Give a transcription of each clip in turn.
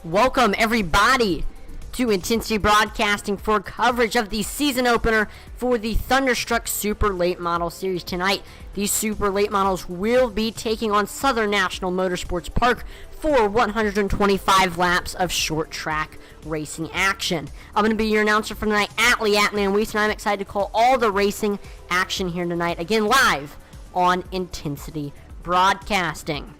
Welcome everybody to Intensity Broadcasting for coverage of the season opener for the Thunderstruck Super Late Model Series tonight. These Super Late Models will be taking on Southern National Motorsports Park for 125 laps of short track racing action. I'm going to be your announcer for tonight, Atman Weiss, and I'm excited to call all the racing action here tonight, again live on Intensity Broadcasting.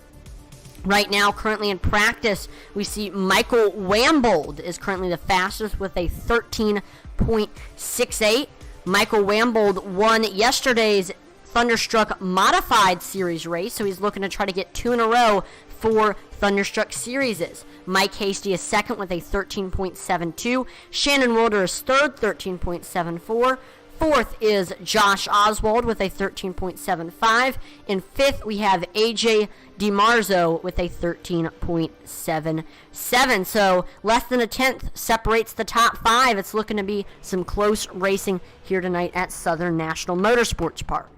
Right now, currently in practice, we see Michael Rambold is currently the fastest with a 13.68. Michael Rambold won yesterday's Thunderstruck Modified Series race, so he's looking to try to get 2 in a row for Thunderstruck Series. Mike Hasty is second with a 13.72. Shannon Wilder is third, 13.74. Fourth is Josh Oswald with a 13.75. In fifth, we have AJ DiMarzo with a 13.77. So less than a tenth separates the top five. It's looking to be some close racing here tonight at Southern National Motorsports Park.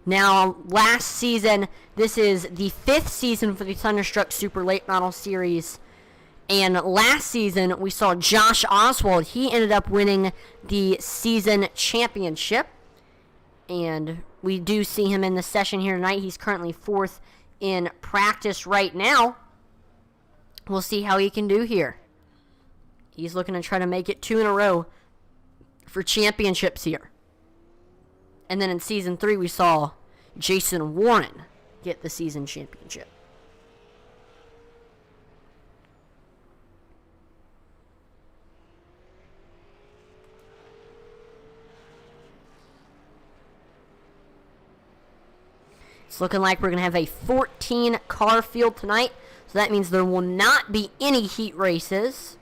Now, last season, this is the 5th season for the Thunderstruck Super Late Model Series. And last season, we saw Josh Oswald. He ended up winning the season championship. And we do see him in the session here tonight. He's currently 4th in practice right now. We'll see how he can do here. He's looking to try to make it 2 in a row for championships here. And then in Season 3, we saw Jason Warren get the season championship. It's looking like we're going to have a 14-car field tonight, so that means there will not be any heat races.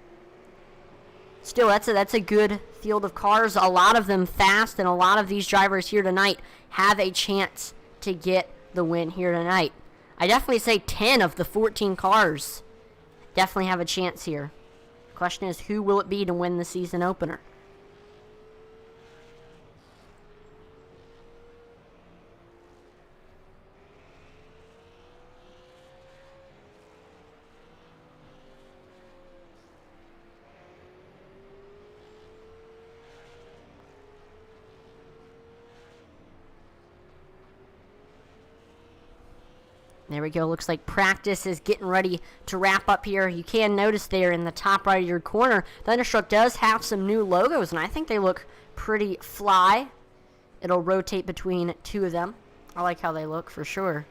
Still, that's a good field of cars, a lot of them fast, and a lot of these drivers here tonight have a chance to get the win here tonight. I definitely say 10 of the 14 cars definitely have a chance here. Question is, who will it be to win the season opener? There we go. Looks like practice is getting ready to wrap up here. You can notice there in the top right of your corner, Thunderstruck does have some new logos, and I think they look pretty fly. It'll rotate between 2 of them. I like how they look for sure.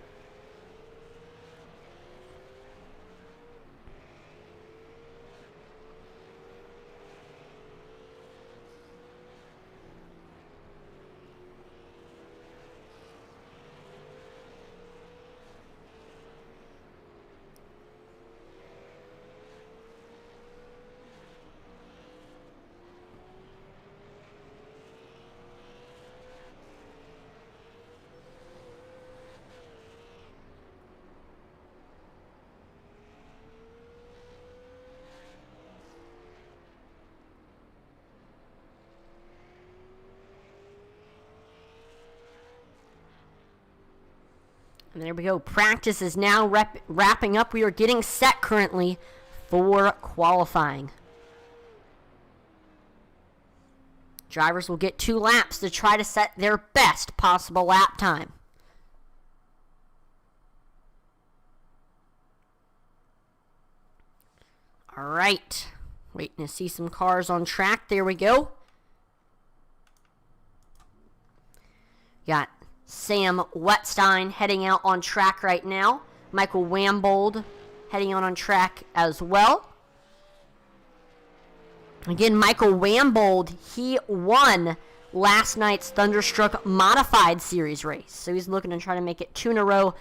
And there we go. Practice is now wrapping up. We are getting set currently for qualifying. Drivers will get 2 laps to try to set their best possible lap time. All right. Waiting to see some cars on track. There we go. Got Sam Wetstein heading out on track right now. Michael Rambold heading out on track as well. Again, Michael Rambold, he won last night's Thunderstruck Modified Series race. So he's looking to try to make it 2 in a row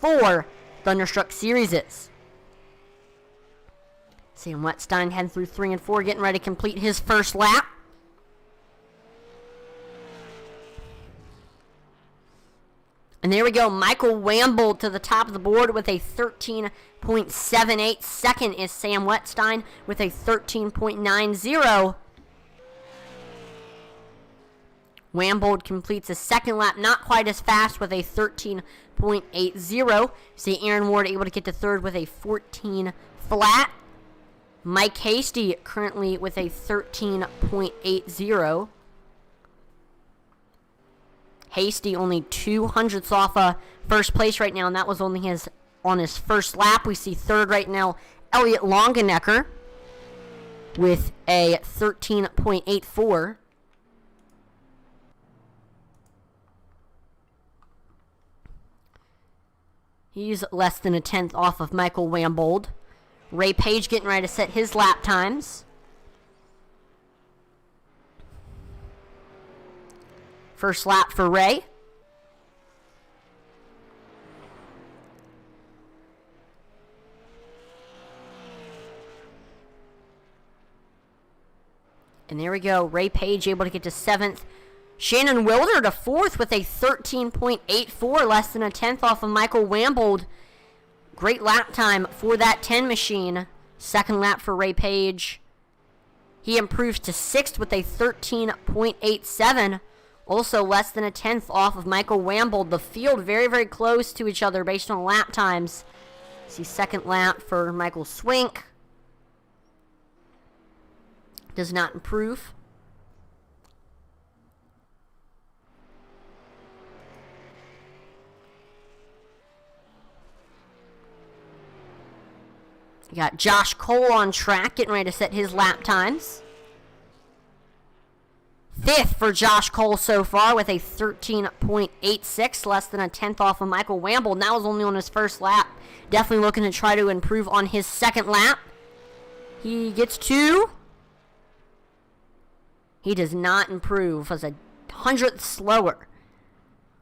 for Thunderstruck Series. Sam Wetstein heading through 3 and 4, getting ready to complete his first lap. And there we go, Michael Rambold to the top of the board with a 13.78. Second is Sam Wetstein with a 13.90. Rambold completes a second lap, not quite as fast, with a 13.80. See Aaron Ward able to get to third with a 14 flat. Mike Hasty currently with a 13.80. Hasty only 200ths off first place right now, and that was only on his first lap. We see third right now, Elliot Longenecker with a 13.84. He's less than a tenth off of Michael Rambold. Ray Page getting ready to set his lap times. First lap for Ray. And there we go. Ray Page able to get to 7th. Shannon Wilder to 4th with a 13.84, less than a tenth off of Michael Rambold. Great lap time for that 10 machine. Second lap for Ray Page. He improves to 6th with a 13.87. Also less than a tenth off of Michael Rambold. The field very, very close to each other based on lap times. See second lap for Michael Swink. Does not improve. You got Josh Cole on track, getting ready to set his lap times. 5th for Josh Cole so far with a 13.86, less than a tenth off of Michael Rambold. That was only on his first lap. Definitely looking to try to improve on his second lap. He gets 2. He does not improve, as a 100th slower.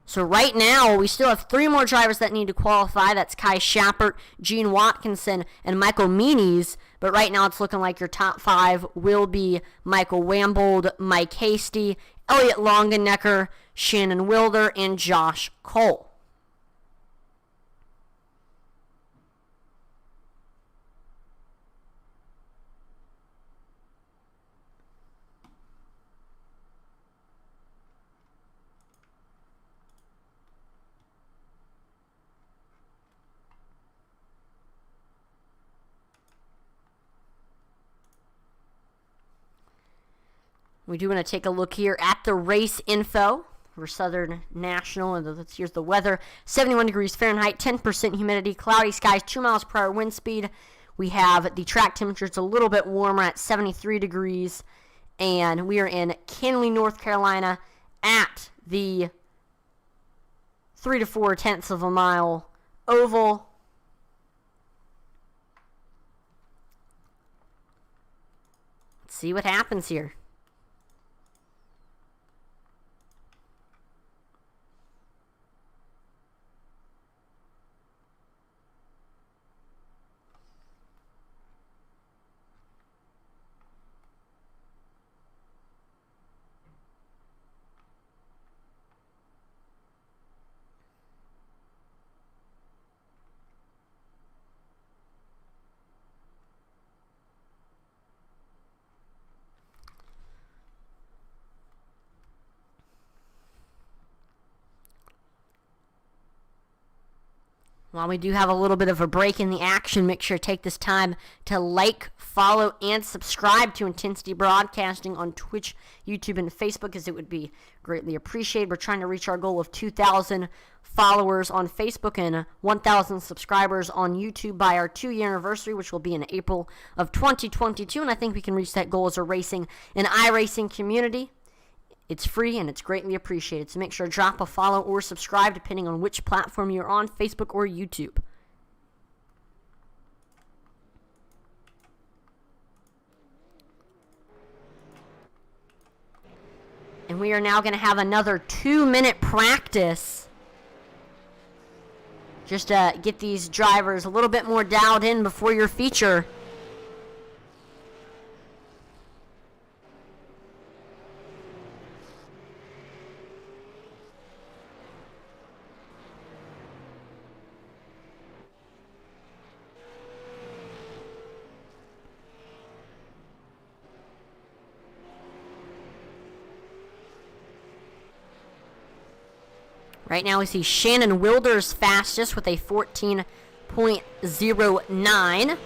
So right now, we still have 3 more drivers that need to qualify. That's Kai Schappert, Gene Watkinson, and Michael Meanies. But right now, it's looking like your top 5 will be Michael Rambold, Mike Hasty, Elliot Longenecker, Shannon Wilder, and Josh Cole. We do want to take a look here at the race info for Southern National. And here's the weather. 71 degrees Fahrenheit, 10% humidity, cloudy skies, 2 miles per hour wind speed. We have the track temperature. It's a little bit warmer at 73 degrees. And we are in Kenly, North Carolina at the 3 to 4 tenths of a mile oval. Let's see what happens here. While we do have a little bit of a break in the action, make sure to take this time to like, follow, and subscribe to Intensity Broadcasting on Twitch, YouTube, and Facebook, as it would be greatly appreciated. We're trying to reach our goal of 2,000 followers on Facebook and 1,000 subscribers on YouTube by our 2-year anniversary, which will be in April of 2022. And I think we can reach that goal as a racing and iRacing community. It's free and it's greatly appreciated. So make sure to drop a follow or subscribe depending on which platform you're on, Facebook or YouTube. And we are now going to have another 2-minute practice just to get these drivers a little bit more dialed in before your feature. Right now we see Shannon Wilder's fastest with a 14.09.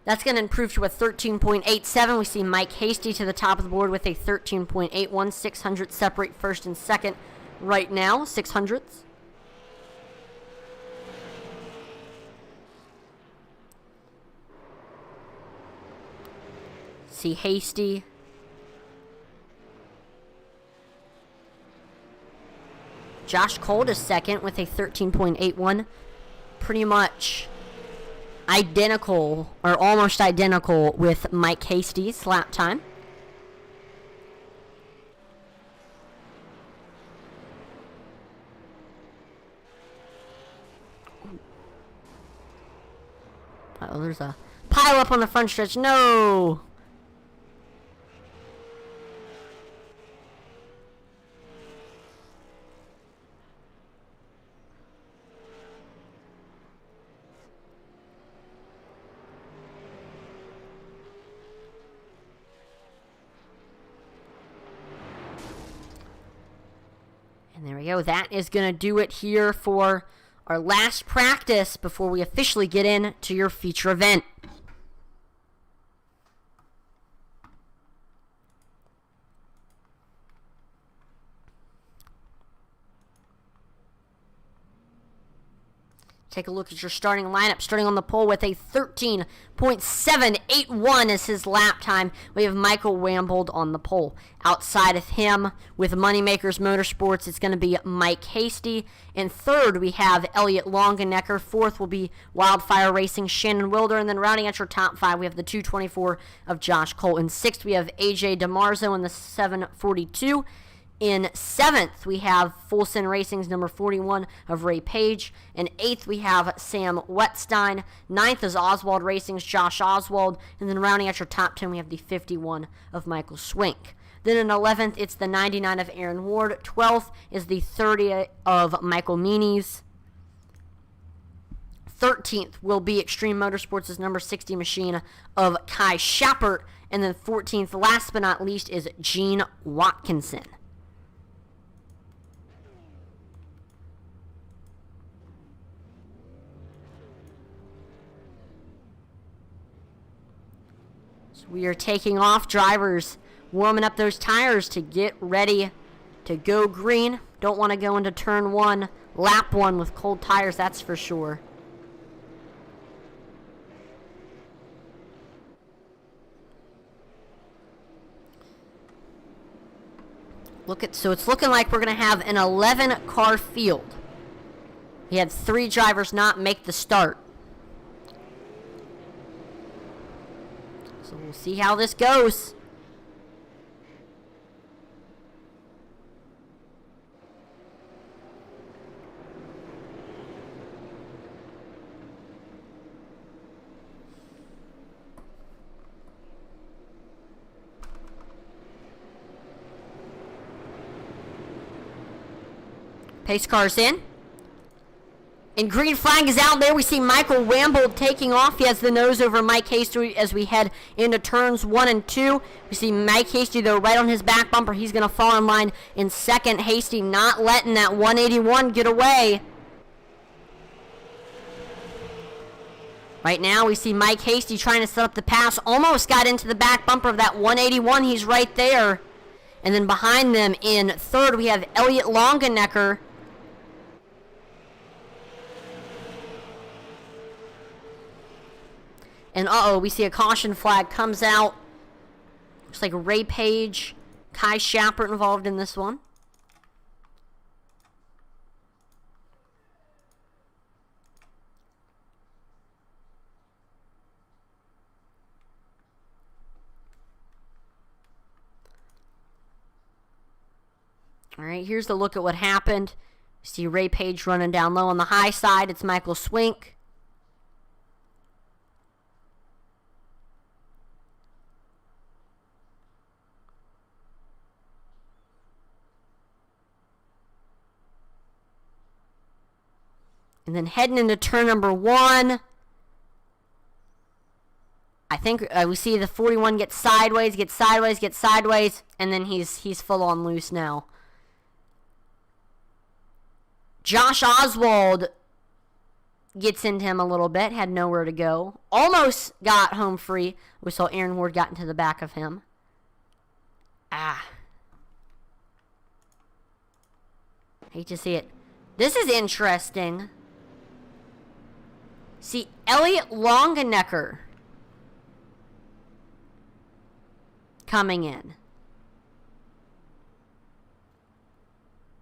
That's going to improve to a 13.87. We see Mike Hasty to the top of the board with a 13.81. 600 separate first and second right now. 600s. See Hasty. Josh Cole is second with a 13.81. Pretty much identical, or almost identical, with Mike Hasty's lap time. Uh-oh, there's a pile up on the front stretch. No! And there we go. That is going to do it here for our last practice before we officially get into your feature event. Take a look at your starting lineup. Starting on the pole with a 13.781 is his lap time. We have Michael Rambold on the pole. Outside of him, with Moneymakers Motorsports, it's going to be Mike Hasty. In third, we have Elliot Longenecker. Fourth will be Wildfire Racing, Shannon Wilder. And then rounding out your top five, we have the 224 of Josh Cole. In sixth, we have AJ DeMarzo in the 742. In seventh, we have Full Send Racing's number 41 of Ray Page. In eighth, we have Sam Wetstein. Ninth is Oswald Racing's Josh Oswald. And then rounding out your top 10, we have the 51 of Michael Swink. Then in 11th, it's the 99 of Aaron Ward. 12th is the 30 of Michael Meanies. 13th will be Extreme Motorsports' number 60 machine of Kai Schappert. And then 14th, last but not least, is Gene Watkinson. We are taking off. Drivers warming up those tires to get ready to go green. Don't want to go into turn one, lap one with cold tires, that's for sure. So it's looking like we're going to have an 11-car field. We had 3 drivers not make the start. So we'll see how this goes. Pace car's in. And green flag is out there. We see Michael Rambold taking off. He has the nose over Mike Hasty as we head into turns 1 and 2. We see Mike Hasty, though, right on his back bumper. He's going to fall in line in second. Hasty not letting that 181 get away. Right now, we see Mike Hasty trying to set up the pass. Almost got into the back bumper of that 181. He's right there. And then behind them in third, we have Elliot Longenecker. And we see a caution flag comes out. Looks like Ray Page, Kai Schappert involved in this one. All right, here's the look at what happened. You see Ray Page running down low on the high side. It's Michael Swink. And then heading into turn number 1, I think we see the 41 get sideways, and then he's full on loose now. Josh Oswald gets into him a little bit, had nowhere to go. Almost got home free. We saw Aaron Ward got into the back of him. Hate to see it. This is interesting. See, Elliot Longenecker coming in.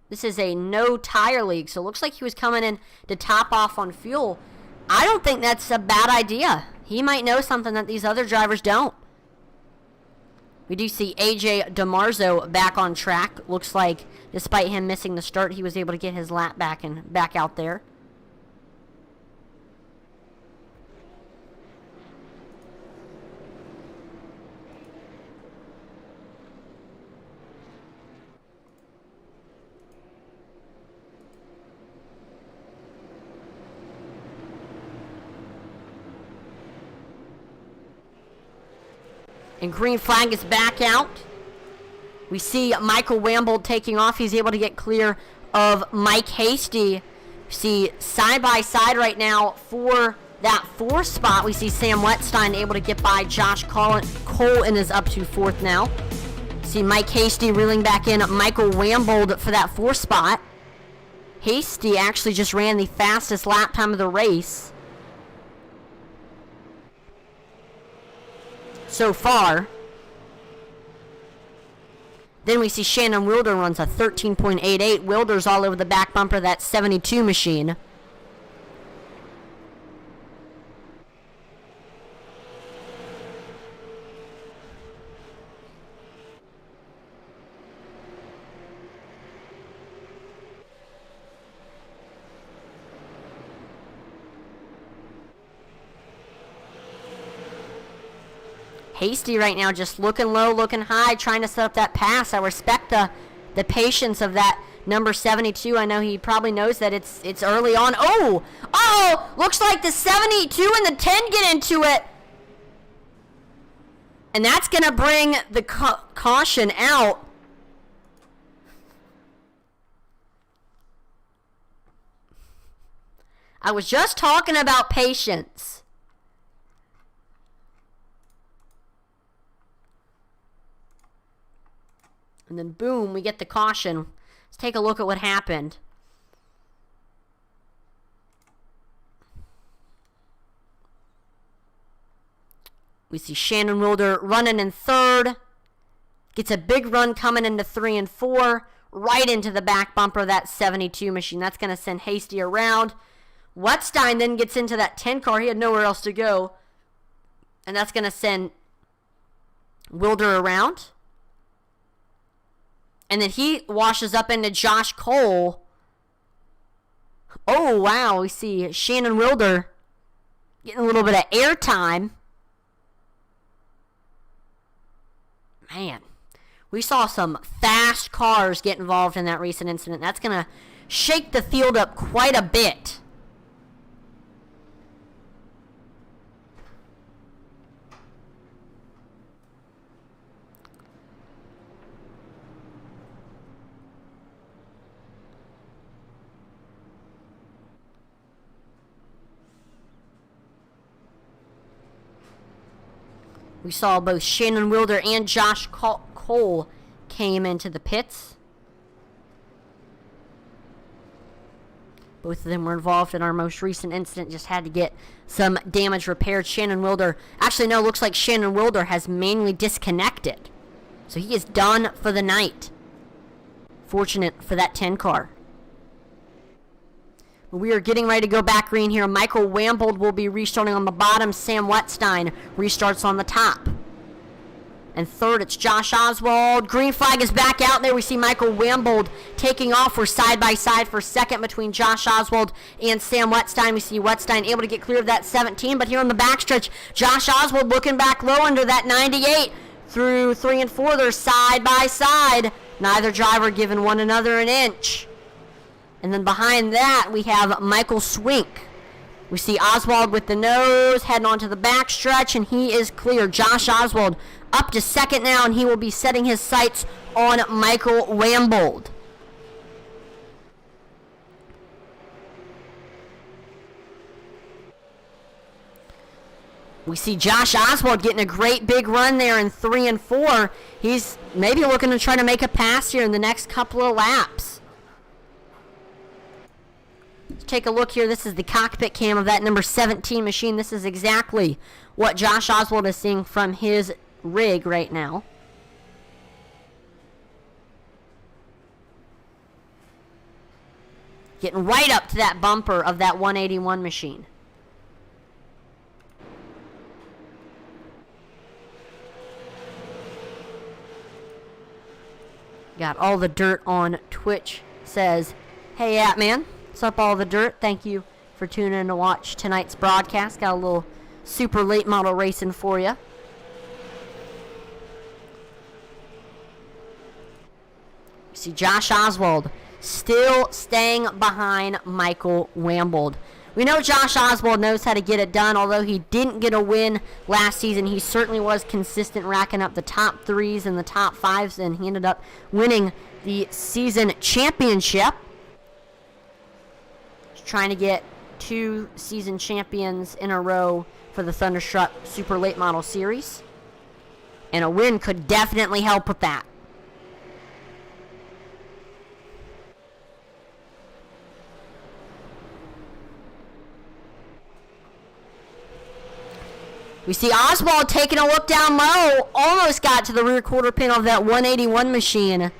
This is a no tire league, so it looks like he was coming in to top off on fuel. I don't think that's a bad idea. He might know something that these other drivers don't. We do see AJ DeMarzo back on track. Looks like despite him missing the start, he was able to get his lap back and back out there. And green flag is back out. We see Michael Rambold taking off. He's able to get clear of Mike Hasty. We see side by side right now for that fourth spot. We see Sam Wetstein able to get by Josh Colton is up to fourth now. See Mike Hasty reeling back in Michael Rambold for that fourth spot. Hasty actually just ran the fastest lap time of the race so far. Then we see Shannon Wilder runs a 13.88. Wilder's all over the back bumper of that 72 machine. Hasty right now just looking low, looking high, trying to set up that pass. I respect the patience of that number 72. I know he probably knows that it's early on. Oh! Looks like the 72 and the 10 get into it. And that's going to bring the caution out. I was just talking about patience. And then boom, we get the caution. Let's take a look at what happened. We see Shannon Wilder running in third. Gets a big run coming into 3 and 4. Right into the back bumper of that 72 machine. That's going to send Hasty around. Wetstein then gets into that 10 car. He had nowhere else to go. And that's going to send Wilder around. And then he washes up into Josh Cole. Oh, wow. We see Shannon Wilder getting a little bit of airtime. Man, we saw some fast cars get involved in that recent incident. That's going to shake the field up quite a bit. We saw both Shannon Wilder and Josh Cole came into the pits. Both of them were involved in our most recent incident. Just had to get some damage repaired. Shannon Wilder, actually no, looks like Shannon Wilder has mainly disconnected. So he is done for the night. Fortunate for that 10 car. We are getting ready to go back green here. Michael Rambold will be restarting on the bottom. Sam Wetstein restarts on the top. And third, it's Josh Oswald. Green flag is back out there. We see Michael Rambold taking off. We're side by side for second between Josh Oswald and Sam Wetstein. We see Wetstein able to get clear of that 17. But here on the backstretch, Josh Oswald looking back low under that 98. Through 3 and 4, they're side by side. Neither driver giving one another an inch. And then behind that, we have Michael Swink. We see Oswald with the nose, heading onto the backstretch, and he is clear. Josh Oswald up to second now, and he will be setting his sights on Michael Rambold. We see Josh Oswald getting a great big run there in 3 and 4. He's maybe looking to try to make a pass here in the next couple of laps. Let's take a look here. This is the cockpit cam of that number 17 machine. This is exactly what Josh Oswald is seeing from his rig right now. Getting right up to that bumper of that 181 machine. Got all the dirt on Twitch. Says, hey, man. What's up, all the dirt? Thank you for tuning in to watch tonight's broadcast. Got a little super late model racing for you. See Josh Oswald still staying behind Michael Rambold. We know Josh Oswald knows how to get it done. Although he didn't get a win last season, he certainly was consistent, racking up the top 3s and the top 5s, and he ended up winning the season championship. He's trying to get 2 season champions in a row for the Thunderstruck Super Late Model Series. And a win could definitely help with that. We see Oswald taking a look down low. Almost got to the rear quarter panel of that 181 machine.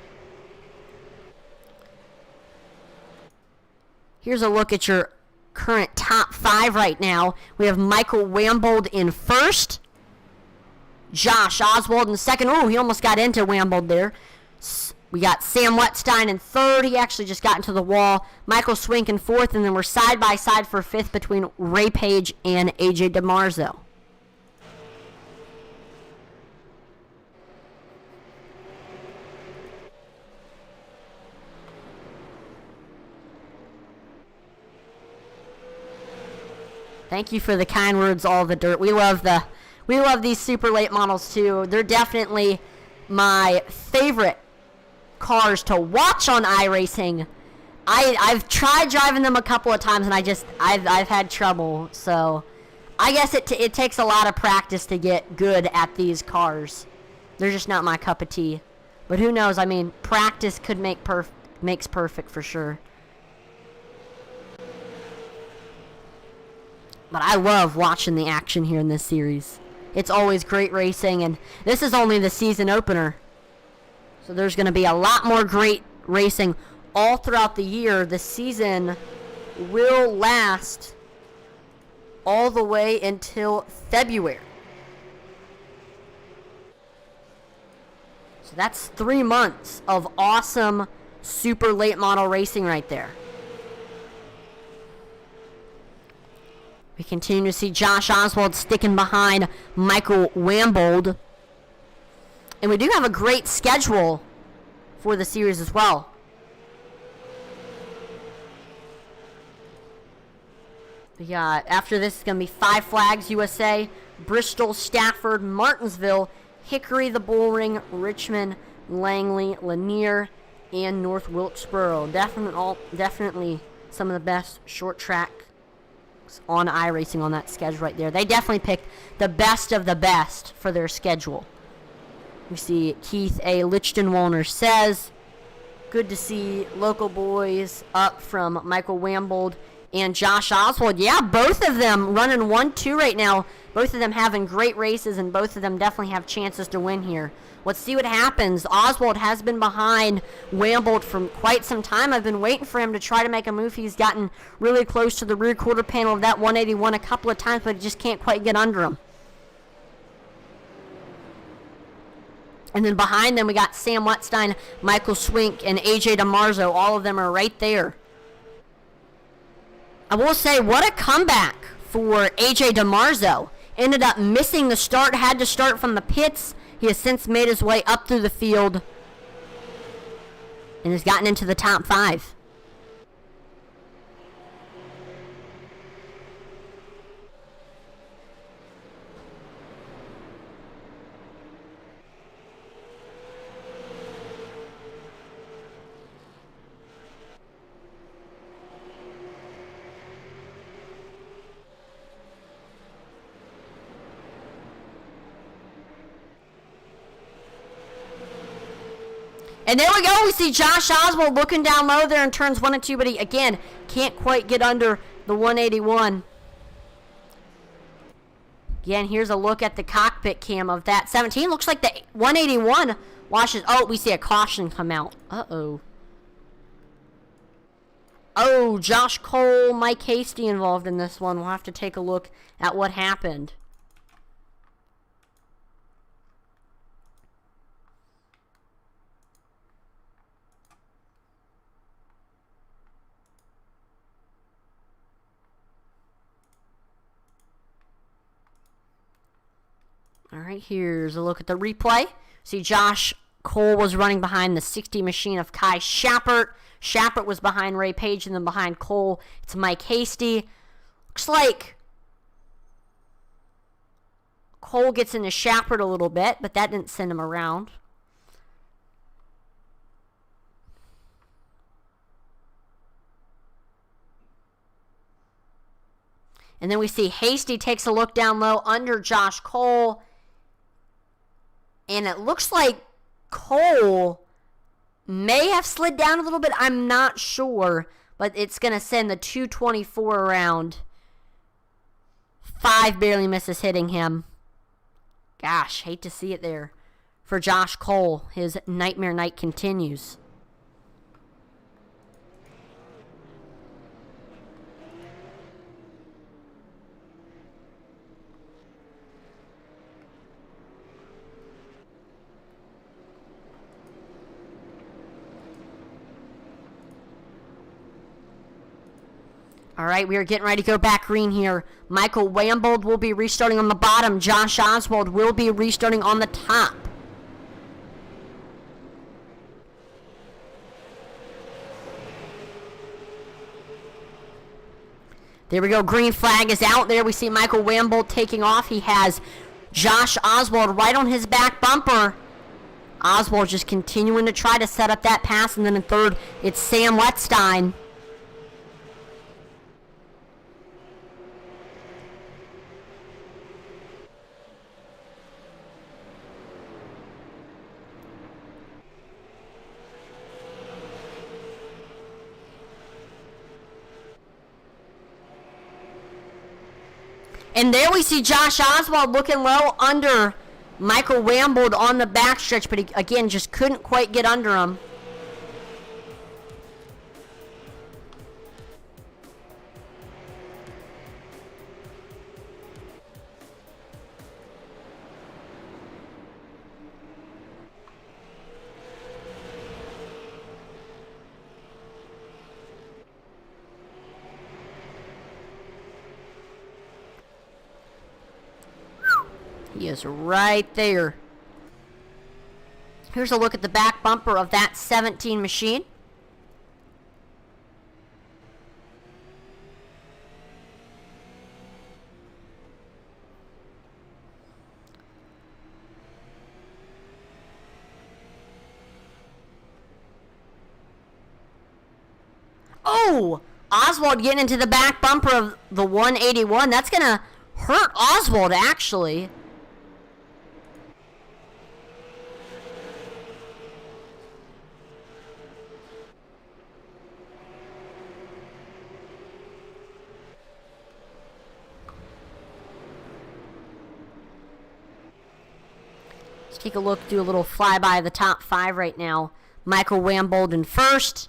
Here's a look at your current top 5 right now. We have Michael Rambold in first. Josh Oswald in second. Oh, he almost got into Rambold there. We got Sam Wetstein in third. He actually just got into the wall. Michael Swink in fourth. And then we're side by side for fifth between Ray Page and AJ DeMarzo. Thank you for the kind words, all the dirt. We love these super late models too. They're definitely my favorite cars to watch on iRacing. I've tried driving them a couple of times and I've had trouble. So I guess it takes a lot of practice to get good at these cars. They're just not my cup of tea. But who knows? I mean, practice could makes perfect for sure. But I love watching the action here in this series. It's always great racing, and this is only the season opener. So there's going to be a lot more great racing all throughout the year. The season will last all the way until February. So that's 3 months of awesome super late model racing right there. We continue to see Josh Oswald sticking behind Michael Rambold. And we do have a great schedule for the series as well. We got, after this, it's going to be 5 Flags USA, Bristol, Stafford, Martinsville, Hickory, the Bullring, Richmond, Langley, Lanier, and North Wilkesboro. Definitely some of the best short track on iRacing on that schedule right there. They definitely picked the best of the best for their schedule. We see Keith A. Lichtenwalner says, good to see local boys up from Michael Rambold and Josh Oswald. Yeah, both of them running 1-2 right now. Both of them having great races, and both of them definitely have chances to win here. Let's see what happens. Oswald has been behind Rambold for quite some time. I've been waiting for him to try to make a move. He's gotten really close to the rear quarter panel of that 181 a couple of times, but he just can't quite get under him. And then behind them, we got Sam Wetstein, Michael Swink, and AJ DeMarzo. All of them are right there. I will say, what a comeback for AJ DeMarzo. Ended up missing the start, had to start from the pits. He has since made his way up through the field and has gotten into the top 5. And there we go. We see Josh Oswald looking down low there in turns 1 and 2, but he, again, can't quite get under the 181. Again, here's a look at the cockpit cam of that 17. Looks like the 181 washes. Oh, we see a caution come out. Uh-oh. Oh, Josh Cole, Mike Hasty involved in this one. We'll have to take a look at what happened. All right, here's a look at the replay. See, Josh Cole was running behind the 60 machine of Kai Shappert. Shappert was behind Ray Page, and then behind Cole, it's Mike Hasty. Looks like Cole gets into Shappert a little bit, but that didn't send him around. And then we see Hasty takes a look down low under Josh Cole. And it looks like Cole may have slid down a little bit. I'm not sure. But it's going to send the 224 around. 5 barely misses hitting him. Gosh, hate to see it there. For Josh Cole, his nightmare night continues. All right, we are getting ready to go back green here. Michael Rambold will be restarting on the bottom. Josh Oswald will be restarting on the top. There we go. Green flag is out there. We see Michael Rambold taking off. He has Josh Oswald right on his back bumper. Oswald just continuing to try to set up that pass. And then in third, it's Sam Wetstein. And there we see Josh Oswald looking low under Michael Rambold on the backstretch, but he, again, just couldn't quite get under him. He is right there. Here's a look at the back bumper of that 17 machine. Oh! Oswald getting into the back bumper of the 181. That's going to hurt Oswald, actually. Take a look, do a little flyby of the top 5 right now. Michael Rambold in first.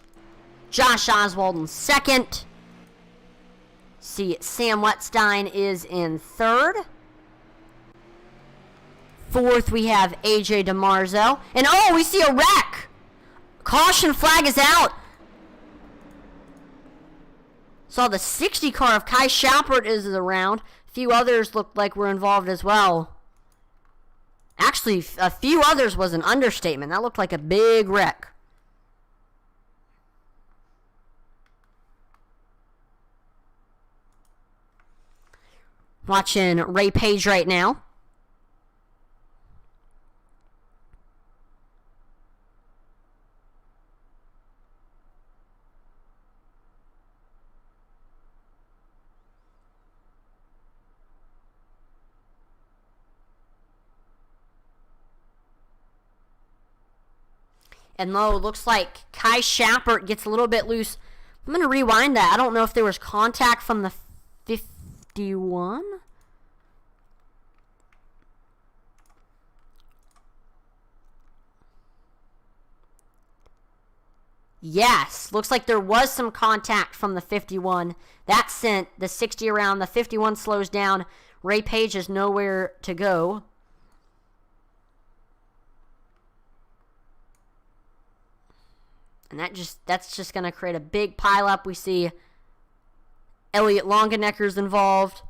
Josh Oswald in second. See, Sam Wetstein is in third. Fourth, we have AJ DeMarzo. And oh, we see a wreck. Caution flag is out. Saw the 60 car of Kai Shappert is around. A few others looked like were involved as well. Actually, a few others was an understatement. That looked like a big wreck. Watching Ray Page right now. And though it looks like Kai Shappert gets a little bit loose, I'm going to rewind that. I don't know if there was contact from the 51. Yes, looks like there was some contact from the 51. That sent the 60 around. The 51 slows down. Ray Page has nowhere to go. And that's just going to create a big pileup. We see Elliot Longenecker's involved.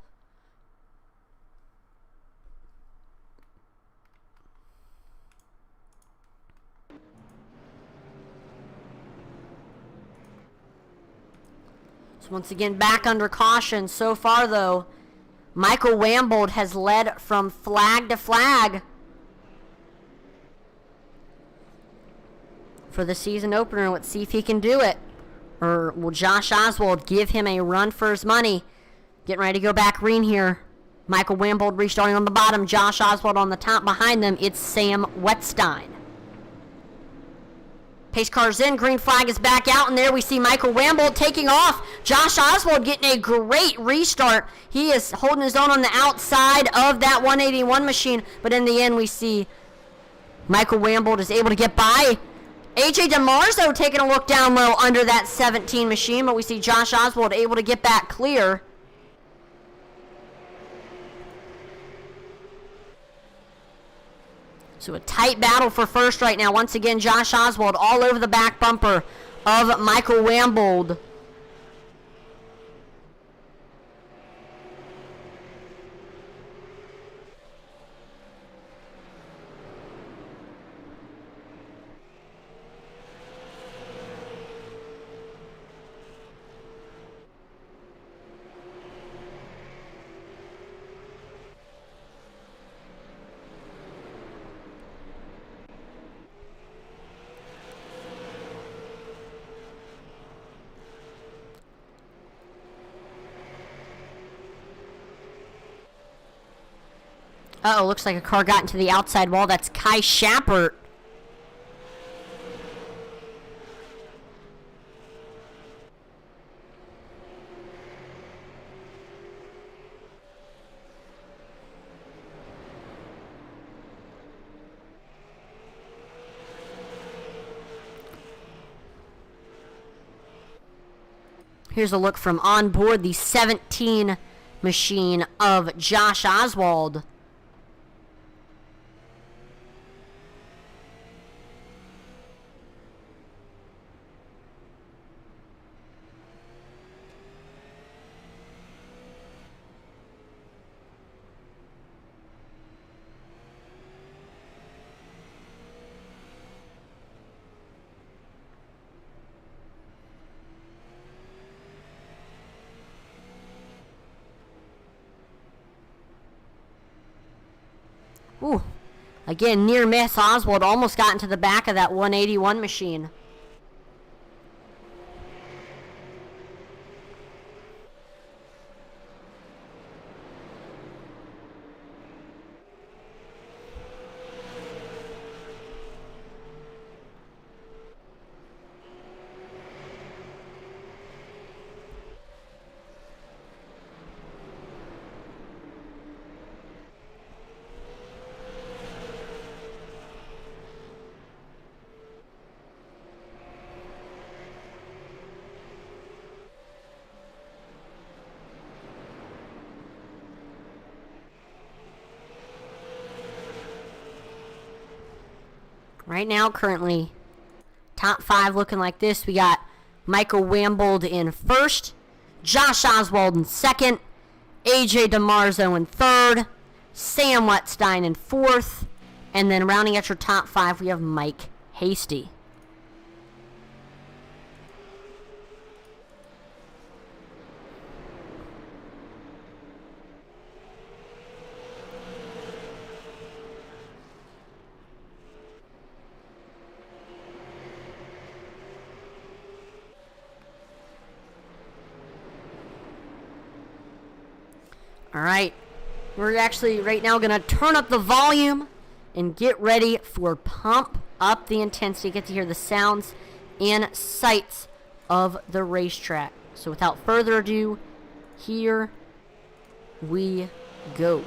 So once again, back under caution. So far, though, Michael Rambold has led from flag to flag for the season opener. Let's see if he can do it. Or will Josh Oswald give him a run for his money? Getting ready to go back green here. Michael Rambold restarting on the bottom. Josh Oswald on the top. Behind them, it's Sam Wettstein. Pace car's in. Green flag is back out. And there we see Michael Rambold taking off. Josh Oswald getting a great restart. He is holding his own on the outside of that 181 machine. But in the end, we see Michael Rambold is able to get by. AJ DeMarzo taking a look down low under that 17 machine. But we see Josh Oswald able to get back clear. So a tight battle for first right now. Once again, Josh Oswald all over the back bumper of Michael Rambold. Uh-oh, looks like a car got into the outside wall. That's Kai Shappert. Here's a look from on board the 17 machine of Josh Oswald. Ooh, again, near miss. Oswald almost got into the back of that 181 machine. Right now, currently, top 5 looking like this. We got Michael Rambold in first, Josh Oswald in second, AJ DeMarzo in third, Sam Wettstein in fourth, and then rounding out your top 5, we have Mike Hasty. Alright, we're actually right now going to turn up the volume and get ready for Pump up the intensity, get to hear the sounds and sights of the racetrack. So without further ado, here we go.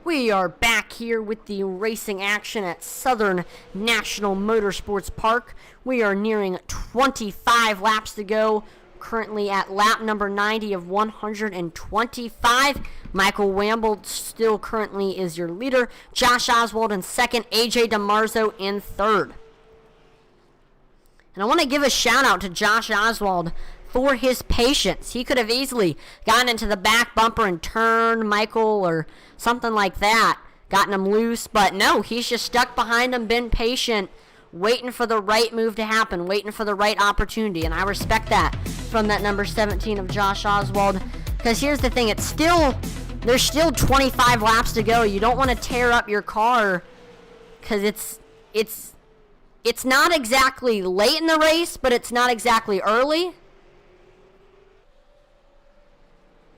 We are back here with the racing action at Southern National Motorsports Park. We are nearing 25 laps to go. Currently at lap number 90 of 125. Michael Rambold still currently is your leader. Josh Oswald in second. AJ DiMarzo in third. And I want to give a shout out to Josh Oswald for his patience. He could have easily gotten into the back bumper and turned Michael or something like that, gotten him loose, but no, he's just stuck behind him, been patient, waiting for the right move to happen, waiting for the right opportunity, and I respect that from that number 17 of Josh Oswald, because here's the thing, there's still 25 laps to go. You don't want to tear up your car, because it's not exactly late in the race, but it's not exactly early.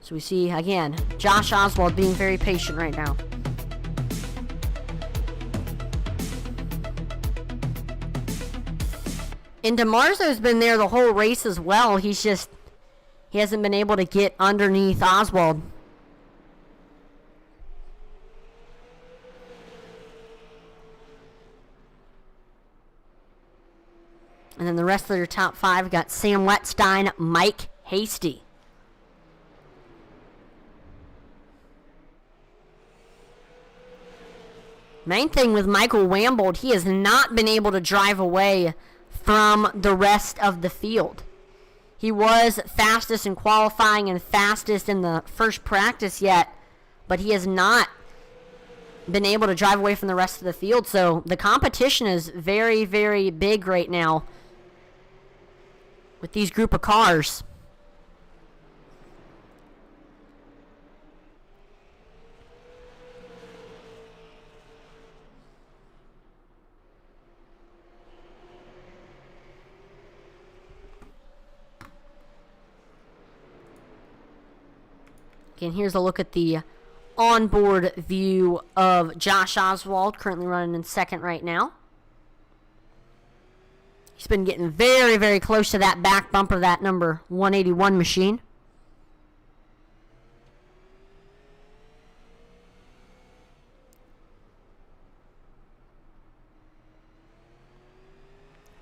So we see, again, Josh Oswald being very patient right now. And DiMarzo's been there the whole race as well. He hasn't been able to get underneath Oswald. And then the rest of their top five got Sam Wetstein, Mike Hasty. Main thing with Michael Rambold, he has not been able to drive away from the rest of the field. He was fastest in qualifying and fastest in the first practice yet, but he has not been able to drive away from the rest of the field. So the competition is very, very big right now with these group of cars. Again, here's a look at the onboard view of Josh Oswald, currently running in second right now. He's been getting very, very close to that back bumper, that number 181 machine.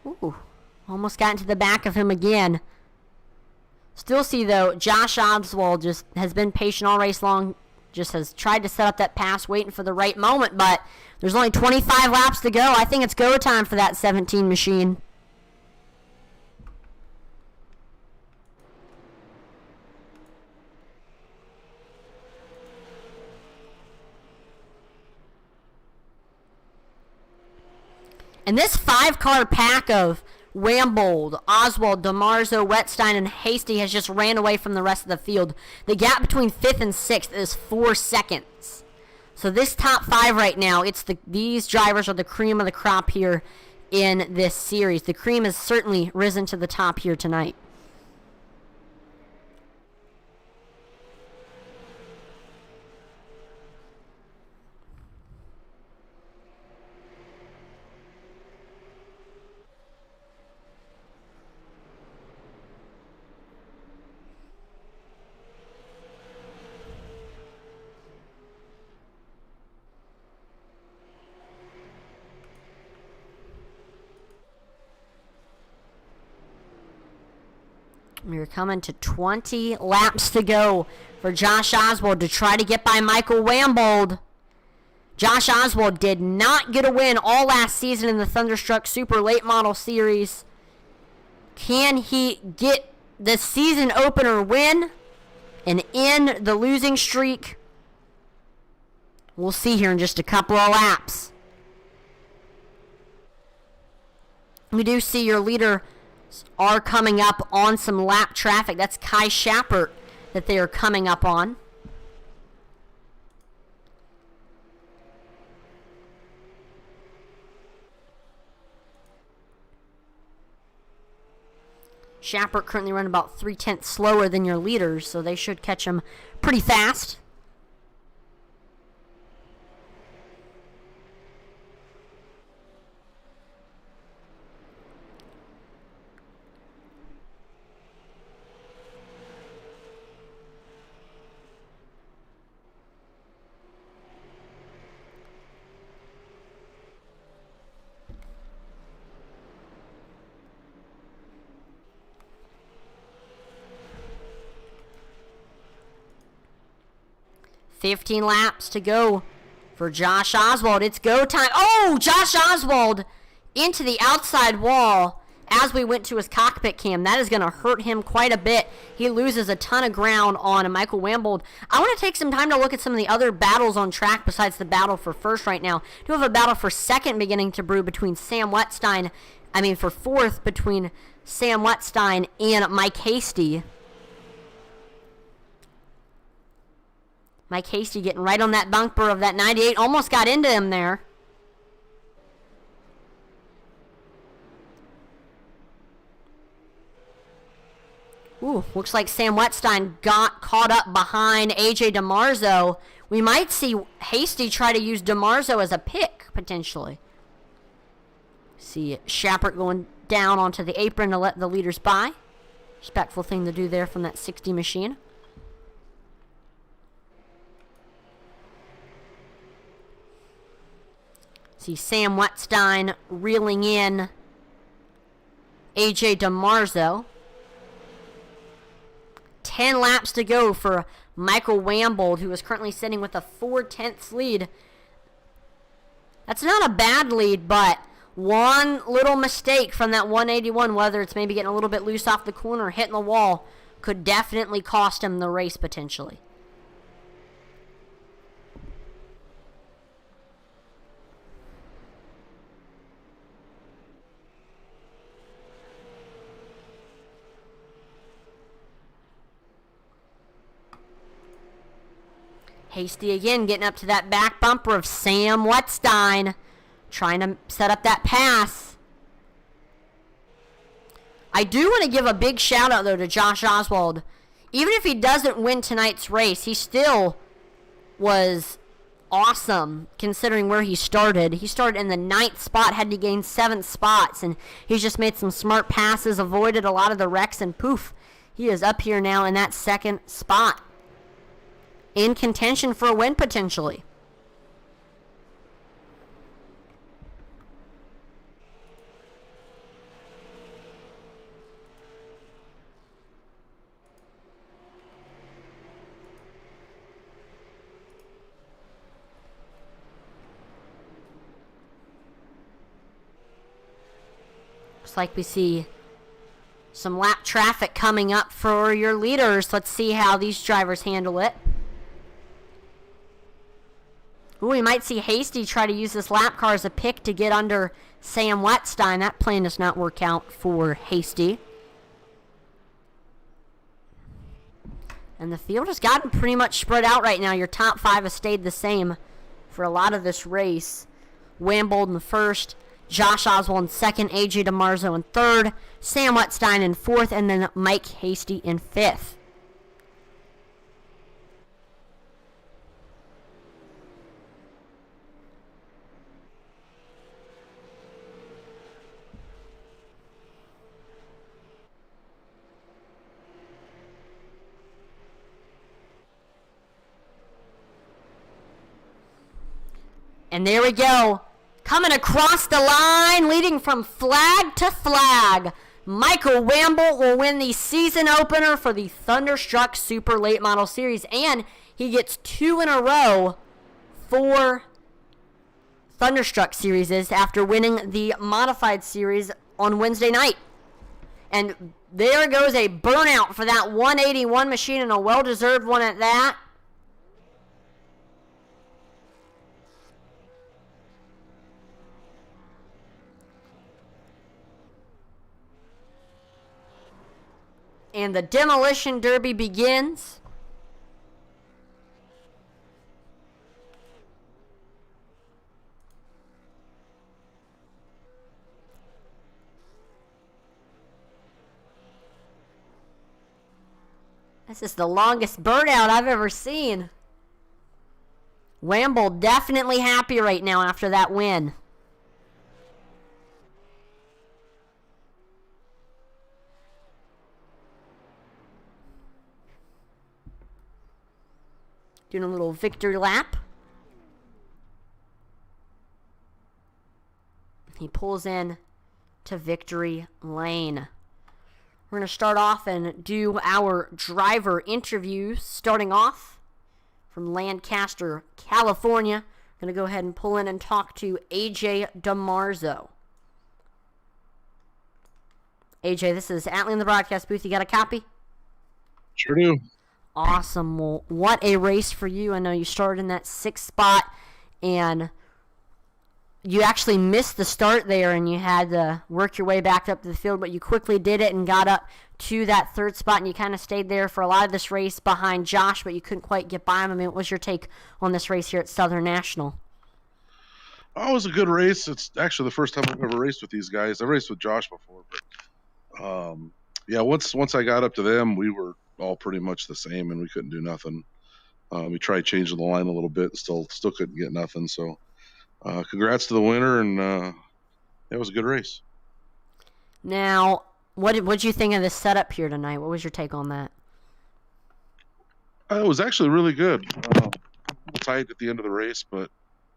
Ooh, almost got into the back of him again. Still see, though, Josh Oswald just has been patient all race long. Just has tried to set up that pass, waiting for the right moment. But there's only 25 laps to go. I think it's go time for that 17 machine. And this 5-car pack of Rambold, Oswald, DeMarzo, Wetstein, and Hasty has just ran away from the rest of the field. The gap between 5th and 6th is 4 seconds. So this top 5 right now, these drivers are the cream of the crop here in this series. The cream has certainly risen to the top here tonight. We're coming to 20 laps to go for Josh Oswald to try to get by Michael Rambold. Josh Oswald did not get a win all last season in the Thunderstruck Super Late Model Series. Can he get the season opener win and end the losing streak? We'll see here in just a couple of laps. We do see your leader are coming up on some lap traffic. That's Kai Schappert that they are coming up on. Schappert currently running about 3/10 slower than your leaders, so they should catch him pretty fast. $15 laps to go for Josh Oswald. It's go time. Oh, Josh Oswald into the outside wall as we went to his cockpit cam. That is going to hurt him quite a bit. He loses a ton of ground on Michael Rambold. I want to take some time to look at some of the other battles on track besides the battle for first right now. We do have a battle for second beginning to brew between for fourth between Sam Wetstein and Mike Hasty. Mike Hasty getting right on that bumper of that 98. Almost got into him there. Ooh, looks like Sam Wetstein got caught up behind AJ DeMarzo. We might see Hasty try to use DeMarzo as a pick, potentially. See Schappert going down onto the apron to let the leaders by. Respectful thing to do there from that 60 machine. See Sam Wetstein reeling in AJ DeMarzo. 10 laps to go for Michael Rambold, who is currently sitting with a 4/10 lead. That's not a bad lead, but one little mistake from that 181, whether it's maybe getting a little bit loose off the corner or hitting the wall, could definitely cost him the race potentially. Hasty again, getting up to that back bumper of Sam Wettstein, trying to set up that pass. I do want to give a big shout out, though, to Josh Oswald. Even if he doesn't win tonight's race, he still was awesome considering where he started. He started in the 9th spot, had to gain 7 spots, and he's just made some smart passes, avoided a lot of the wrecks, and poof, he is up here now in that 2nd spot, in contention for a win potentially. Looks like we see some lap traffic coming up for your leaders. Let's see how these drivers handle it. Ooh, we might see Hasty try to use this lap car as a pick to get under Sam Wettstein. That plan does not work out for Hasty. And the field has gotten pretty much spread out right now. Your top 5 has stayed the same for a lot of this race. Rambold in the 1st, Josh Oswald in 2nd, AJ DeMarzo in 3rd, Sam Wettstein in 4th, and then Mike Hasty in 5th. And there we go. Coming across the line, leading from flag to flag. Michael Rambold will win the season opener for the Thunderstruck Super Late Model Series. And he gets 2 in a row for Thunderstruck Series after winning the Modified Series on Wednesday night. And there goes a burnout for that 181 machine, and a well-deserved one at that. And the Demolition Derby begins. This is the longest burnout I've ever seen. Rambold definitely happy right now after that win. Doing a little victory lap. He pulls in to victory lane. We're going to start off and do our driver interviews. Starting off from Lancaster, California. Going to go ahead and pull in and talk to AJ DeMarzo. AJ, this is Atlee in the broadcast booth. You got a copy? Sure do. Awesome. Well, what a race for you. I know you started in that 6th spot, and you actually missed the start there, and you had to work your way back up to the field, but you quickly did it and got up to that 3rd spot, and you kind of stayed there for a lot of this race behind Josh, but you couldn't quite get by him. I mean, what was your take on this race here at Southern National? Oh, it was a good race. It's actually the first time I've ever raced with these guys. I raced with Josh before, but yeah, once I got up to them, we were all pretty much the same, and we couldn't do nothing. We tried changing the line a little bit, still couldn't get nothing. So, congrats to the winner, and it was a good race. Now, what did you think of the setup here tonight? What was your take on that? It was actually really good. Tight at the end of the race, but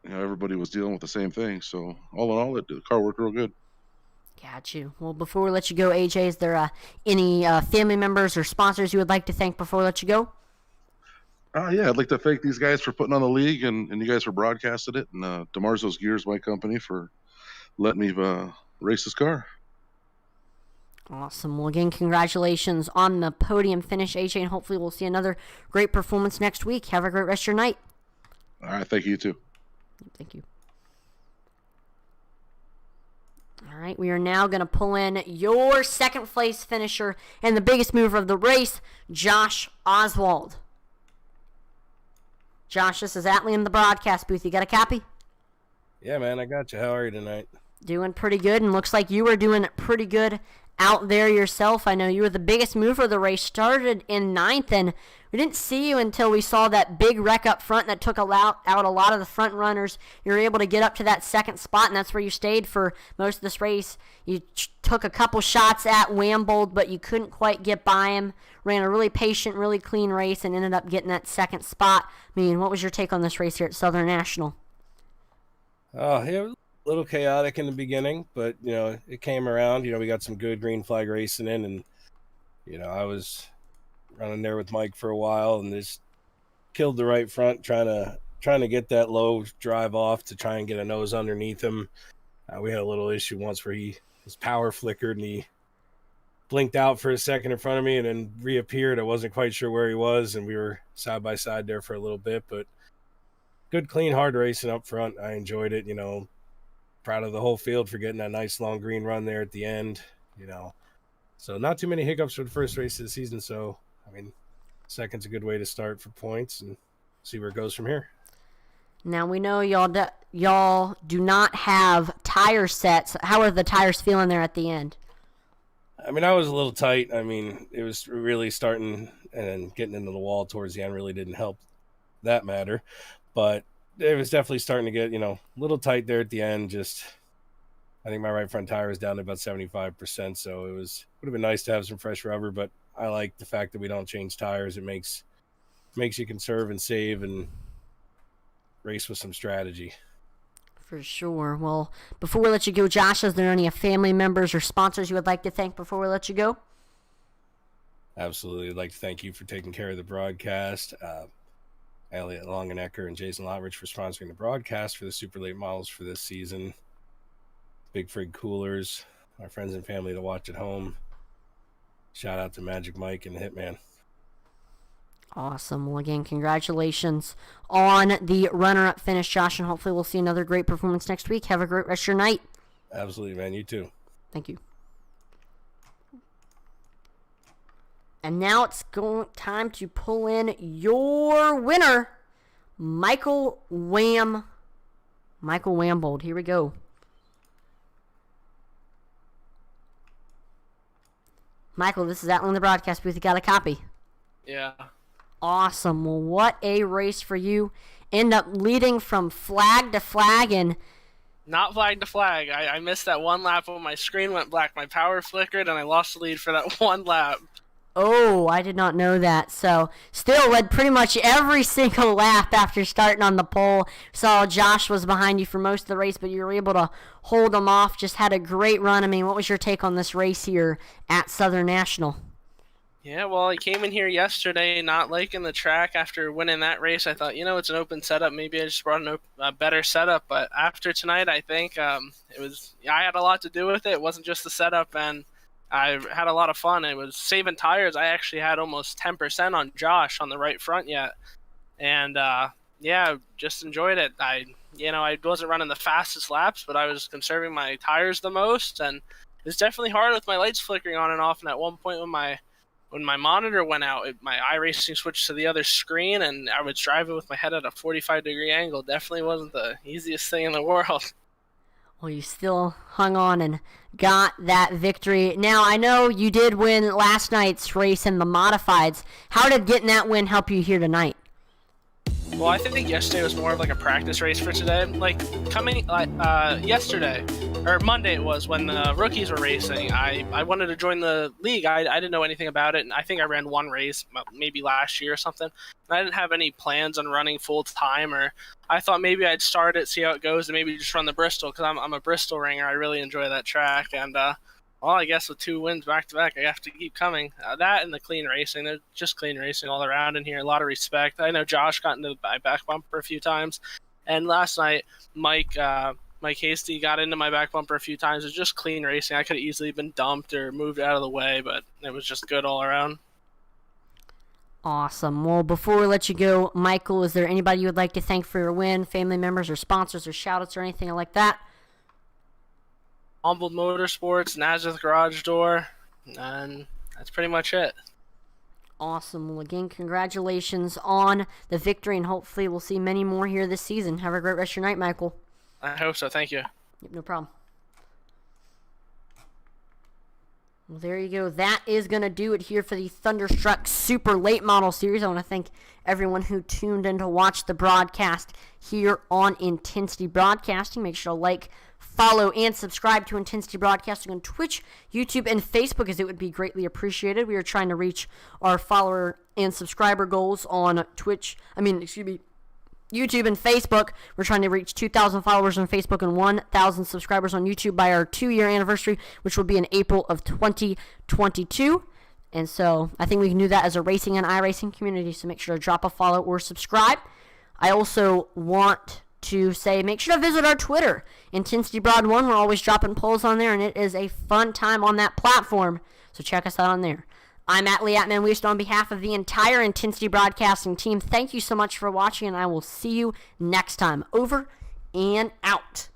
everybody was dealing with the same thing. So all in all, the car worked real good. Got you. Well, before we let you go, AJ, is there any family members or sponsors you would like to thank before we let you go? Yeah, I'd like to thank these guys for putting on the league, and you guys for broadcasting it, and DeMarzo's Gears, my company, for letting me race this car. Awesome. Well, again, congratulations on the podium finish, AJ, and hopefully we'll see another great performance next week. Have a great rest of your night. All right, thank you, too. Thank you. All right, we are now going to pull in your 2nd place finisher and the biggest mover of the race, Josh Oswald. Josh, this is Atlee in the broadcast booth. You got a copy? Yeah, man, I got you. How are you tonight? Doing pretty good, and looks like you were doing pretty good out there yourself. I know you were the biggest mover of the race. Started in 9th, and we didn't see you until we saw that big wreck up front that took out a lot of the front runners. You were able to get up to that 2nd spot, and that's where you stayed for most of this race. You took a couple shots at Rambold, but you couldn't quite get by him. Ran a really patient, really clean race, and ended up getting that 2nd spot. I mean, what was your take on this race here at Southern National? Oh, yeah, it was a little chaotic in the beginning, but, it came around. We got some good green flag racing in, and, I was running there with Mike for a while and just killed the right front, trying to get that low drive off to try and get a nose underneath him. We had a little issue once where his power flickered and he blinked out for a second in front of me and then reappeared. I wasn't quite sure where he was, and we were side by side there for a little bit, but good, clean, hard racing up front. I enjoyed it. Proud of the whole field for getting that nice long green run there at the end. So not too many hiccups for the first race of the season. So, second's a good way to start for points and see where it goes from here. Now we know y'all do not have tire sets. How are the tires feeling there at the end? I was a little tight. It was really starting and getting into the wall towards the end really didn't help that matter. But it was definitely starting to get, a little tight there at the end. I think my right front tire was down to about 75%. So would have been nice to have some fresh rubber, but I like the fact that we don't change tires. It makes you conserve and save and race with some strategy. For sure. Well, before we let you go, Josh, is there any family members or sponsors you would like to thank before we let you go? Absolutely. I'd like to thank you for taking care of the broadcast. Elliot Longenecker and Jason Lotrich for sponsoring the broadcast for the super late models for this season. Big Frig Coolers, my friends and family to watch at home. Shout out to Magic Mike and the Hitman. Awesome. Well, again, congratulations on the runner-up finish, Josh, and hopefully we'll see another great performance next week. Have a great rest of your night. Absolutely, man. You too. Thank you. And now it's time to pull in your winner, Michael Rambold. Here we go. Michael, this is Atlee in the broadcast booth. You got a copy? Yeah. Awesome. Well, what a race for you. End up leading from flag to flag and Not flag to flag. I missed that one lap when my screen went black. My power flickered, and I lost the lead for that one lap. oh, I did not know that. So still led pretty much every single lap after starting on the pole. Saw Josh was behind you for most of the race, but you were able to hold him off. Just had a great run. What was your take on this race here at Southern National? Yeah, well, I came in here yesterday not liking the track. After winning that race, I thought, it's an open setup. Maybe I just brought a better setup. But after tonight, I think I had a lot to do with it. It wasn't just the setup, and I had a lot of fun. It was saving tires. I actually had almost 10% on Josh on the right front yet. And, just enjoyed it. I wasn't running the fastest laps, but I was conserving my tires the most. And it's definitely hard with my lights flickering on and off. And at one point when my monitor went out, my iRacing switched to the other screen, and I was driving with my head at a 45-degree angle. Definitely wasn't the easiest thing in the world. Well, you still hung on and got that victory. Now, I know you did win last night's race in the modifieds. How did getting that win help you here tonight? Well, I think yesterday was more of like a practice race for today. Yesterday, or Monday it was, when the rookies were racing, I wanted to join the league. I didn't know anything about it, and I think I ran one race, maybe last year or something. And I didn't have any plans on running full time, or I thought maybe I'd start it, see how it goes, and maybe just run the Bristol, because I'm a Bristol ringer. I really enjoy that track, and I guess with 2 wins back-to-back, I have to keep coming. That and the clean racing. They're just clean racing all around in here. A lot of respect. I know Josh got into my back bumper a few times. And last night, Mike Hasty got into my back bumper a few times. It was just clean racing. I could have easily been dumped or moved out of the way, but it was just good all around. Awesome. Well, before we let you go, Michael, is there anybody you would like to thank for your win, family members or sponsors or shout-outs or anything like that? Rambold Motorsports, Nazareth Garage Door, and that's pretty much it. Awesome. Well, again, congratulations on the victory, and hopefully we'll see many more here this season. Have a great rest of your night, Michael. I hope so. Thank you. Yep, no problem. Well, there you go. That is going to do it here for the Thunderstruck Super Late Model Series. I want to thank everyone who tuned in to watch the broadcast here on Intensity Broadcasting. Make sure to like, follow, and subscribe to Intensity Broadcasting on Twitch, YouTube, and Facebook, as it would be greatly appreciated. We are trying to reach our follower and subscriber goals on YouTube and Facebook. We're trying to reach 2,000 followers on Facebook and 1,000 subscribers on YouTube by our 2-year anniversary, which will be in April of 2022. And so I think we can do that as a racing and iRacing community, so make sure to drop a follow or subscribe. I also want to say make sure to visit our Twitter, IntensityBroad1. We're always dropping polls on there, and it is a fun time on that platform, so check us out on there. I'm Atlee Atman-Weist on behalf of the entire Intensity Broadcasting team. Thank you so much for watching, and I will see you next time. Over and out.